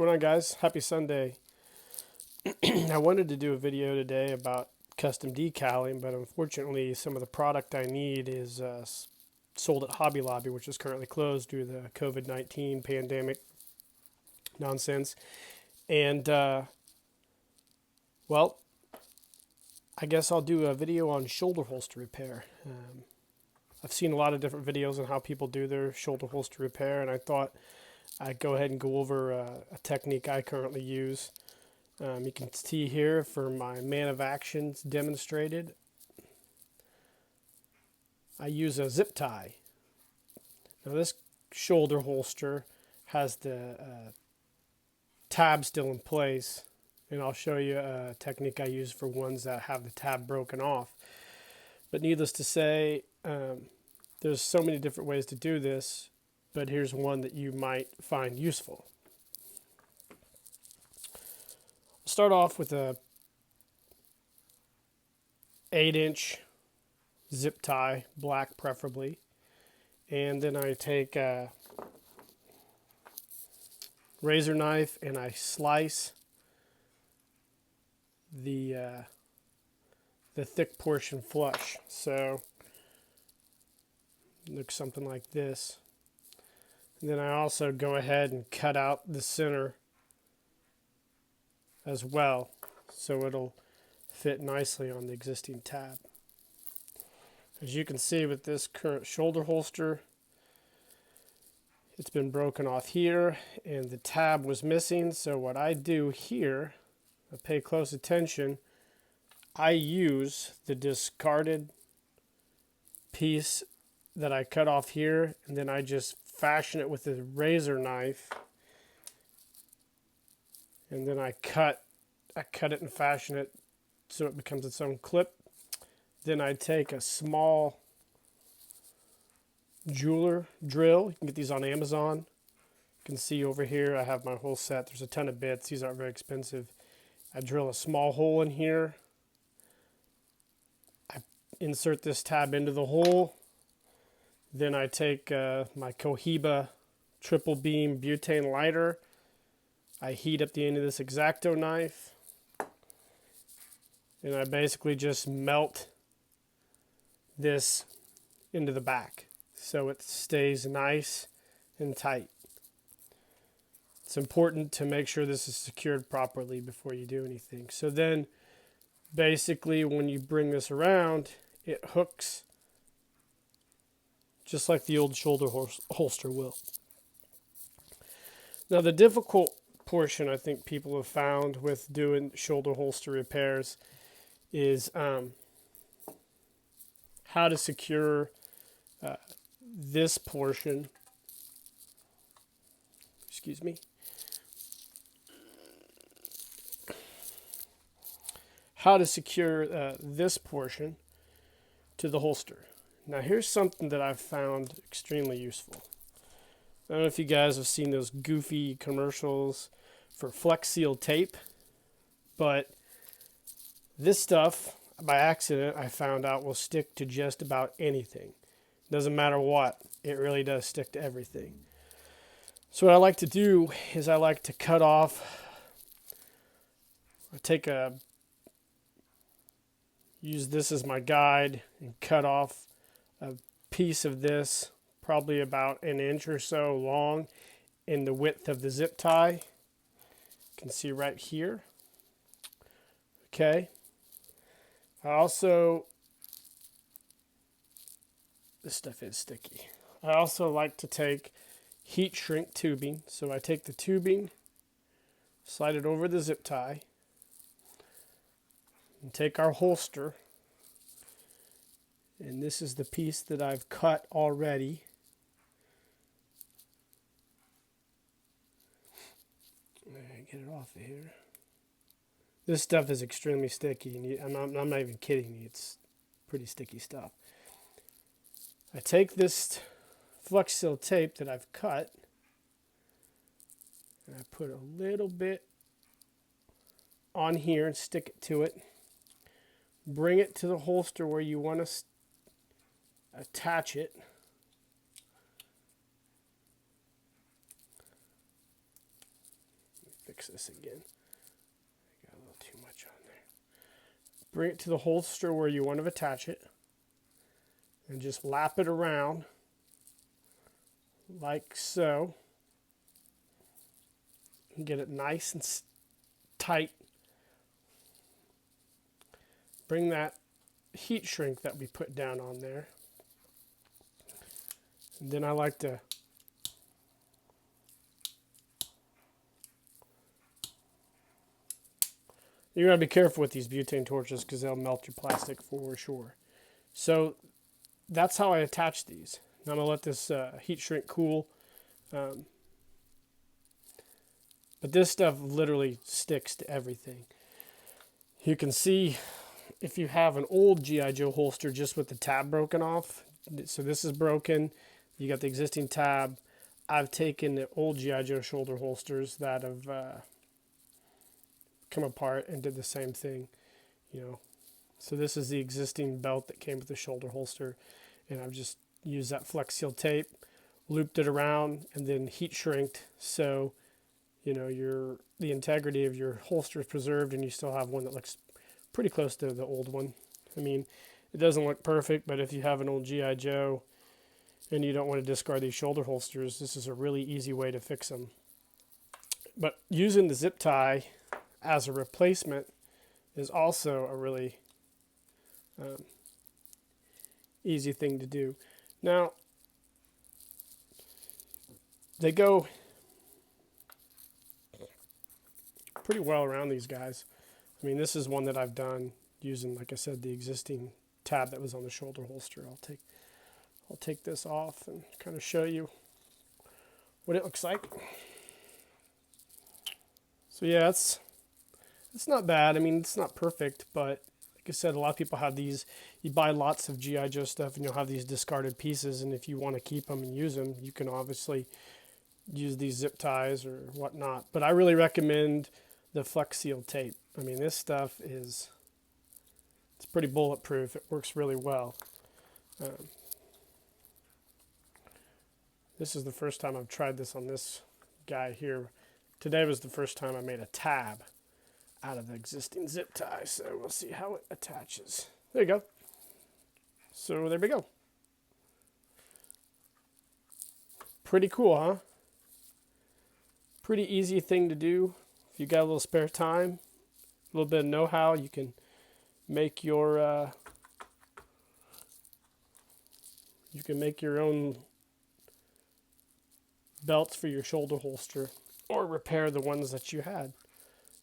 Going on, guys? Happy Sunday. I wanted to do a video today about custom decaling, but unfortunately some of the product I need is sold at Hobby Lobby, which is currently closed due to the COVID-19 pandemic nonsense. And well, I guess I'll do a video on shoulder holster repair. I've seen a lot of different videos on how people do their shoulder holster repair, and I thought I'd go ahead and go over a technique I currently use. You can see here for my Man of Actions demonstrated, I use a zip tie. Now this shoulder holster has the tab still in place, and I'll show you a technique I use for ones that have the tab broken off. But needless to say, there's so many different ways to do this, but here's one that you might find useful. Start off with a 8-inch zip tie, black preferably, and then I take a razor knife and I slice the thick portion flush. So it looks something like this. And then I also go ahead and cut out the center as well, so it'll fit nicely on the existing tab. As you can see with this current shoulder holster, it's been broken off here and the tab was missing. So what I do here, I pay close attention, I use the discarded piece that I cut off here, and then I just fashion it with a razor knife, and then I cut it and fashion it so it becomes its own clip. Then I take a small jeweler drill. You can get these on Amazon. You can see over here I have my whole set. There's a ton of bits. These aren't very expensive. I drill a small hole in here. I insert this tab into the hole. Then I take my Cohiba triple beam butane lighter. I heat up the end of this X-Acto knife, and I basically just melt this into the back so it stays nice and tight. It's important to make sure this is secured properly before you do anything. So then basically when you bring this around, it hooks just like the old shoulder holster will. Now the difficult portion I think people have found with doing shoulder holster repairs is how to secure this portion, how to secure this portion to the holster. Now here's something that I've found extremely useful. I don't know if you guys have seen those goofy commercials for Flex Seal tape, but this stuff, by accident, I found out will stick to just about anything. Doesn't matter what, it really does stick to everything. So what I like to do is I like to cut off, use this as my guide and cut off a piece of this, probably about an inch or so long in the width of the zip tie. You can see right here. Okay. This stuff is sticky. I also like to take heat shrink tubing. So I take the tubing, slide it over the zip tie, and take our holster. And this is the piece that I've cut already. Get it off of here. This stuff is extremely sticky, and I'm not even kidding you. It's pretty sticky stuff. I take this Flex Seal tape that I've cut, and I put a little bit on here and stick it to it. Bring it to the holster where you want to attach it. fix this again. Got a little too much on there. Bring it to the holster where you want to attach it, and just lap it around like so. And get it nice and tight. Bring that heat shrink that we put down on there. And then I like to you're going to be careful with these butane torches because they'll melt your plastic for sure. So that's how I attach these. Now I'm going to let this heat shrink cool. But this stuff literally sticks to everything. You can see if you have an old G.I. Joe holster just with the tab broken off. So this is broken. You got the existing tab. I've taken the old G.I. Joe shoulder holsters that have come apart and did the same thing, So this is the existing belt that came with the shoulder holster, and I've just used that Flex Seal tape, looped it around, and then heat shrinked so the integrity of your holster is preserved, and you still have one that looks pretty close to the old one. I mean, it doesn't look perfect, but if you have an old G.I. Joe and you don't want to discard these shoulder holsters, this is a really easy way to fix them. But using the zip tie as a replacement is also a really easy thing to do. Now, they go pretty well around these guys. I mean, this is one that I've done using, like I said, the existing tab that was on the shoulder holster. I'll take this off and kind of show you what it looks like. So yeah, it's not bad. I mean, it's not perfect, but like I said, a lot of people have these. You buy lots of G.I. Joe stuff, and you'll have these discarded pieces, and if you want to keep them and use them, you can obviously use these zip ties or whatnot. But I really recommend the Flex Seal tape. I mean, this stuff it's pretty bulletproof. It works really well. This is the first time I've tried this on this guy here. Today was the first time I made a tab out of the existing zip tie, so we'll see how it attaches. There you go. So there we go. Pretty cool, huh? Pretty easy thing to do. If you got a little spare time, a little bit of know-how, you can make your own belts for your shoulder holster, or repair the ones that you had.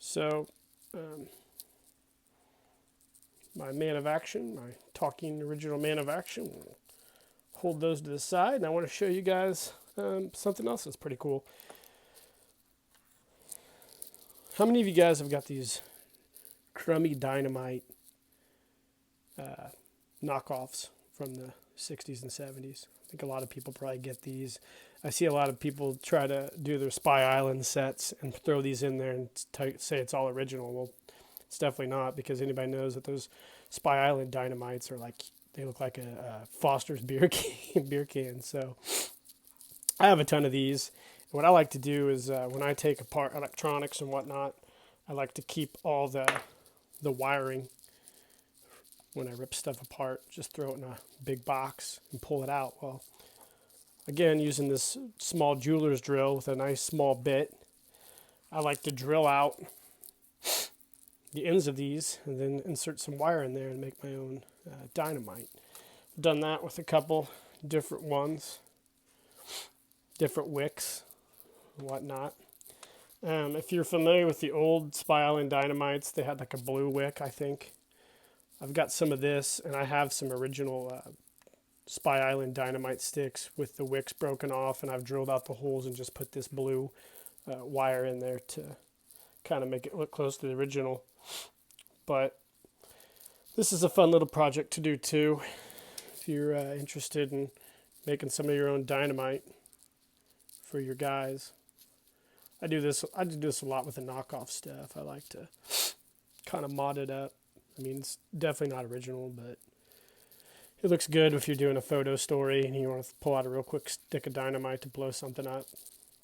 So my Man of Action, my talking original Man of Action, we'll hold those to the side, and I want to show you guys something else that's pretty cool. How many of you guys have got these crummy Dynamite knockoffs from the 60s and 70s? I think a lot of people probably get these. I see a lot of people try to do their Spy Island sets and throw these in there and say it's all original. Well, it's definitely not, because anybody knows that those Spy Island Dynamites are they look like a Foster's beer can. So I have a ton of these. And what I like to do is when I take apart electronics and whatnot, I like to keep all the wiring. When I rip stuff apart, just throw it in a big box and pull it out. Well, again, using this small jeweler's drill with a nice small bit, I like to drill out the ends of these and then insert some wire in there and make my own dynamite. I've done that with a couple different ones, different wicks and whatnot. If you're familiar with the old Spy Island Dynamites, they had like a blue wick, I think. I've got some of this, and I have some original Spy Island Dynamite sticks with the wicks broken off, and I've drilled out the holes and just put this blue wire in there to kind of make it look close to the original. But this is a fun little project to do too, if you're interested in making some of your own dynamite for your guys. I do this a lot with the knockoff stuff. I like to kind of mod it up. I mean, it's definitely not original, but it looks good if you're doing a photo story and you want to pull out a real quick stick of dynamite to blow something up.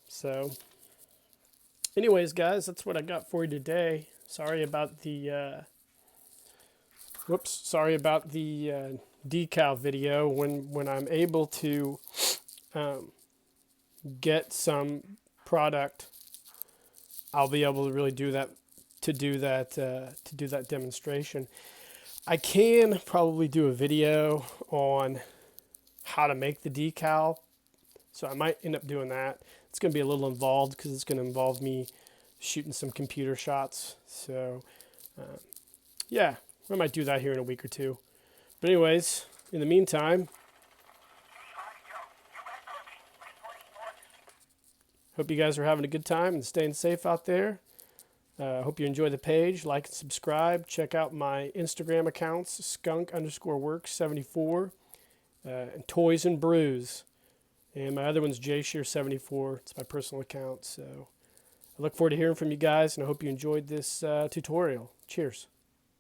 So anyways, guys, that's what I got for you today. Sorry about the decal video. When I'm able to get some product, I'll be able to really do that demonstration. I can probably do a video on how to make the decal, so I might end up doing that. It's going to be a little involved because it's going to involve me shooting some computer shots. So yeah, I might do that here in a week or two. But anyways, in the meantime, hope you guys are having a good time and staying safe out there. Hope you enjoy the page. Like and subscribe. Check out my Instagram accounts, skunk_works74 and Toys and Brews. And my other one's jshear74. It's my personal account. So I look forward to hearing from you guys, and I hope you enjoyed this tutorial. Cheers.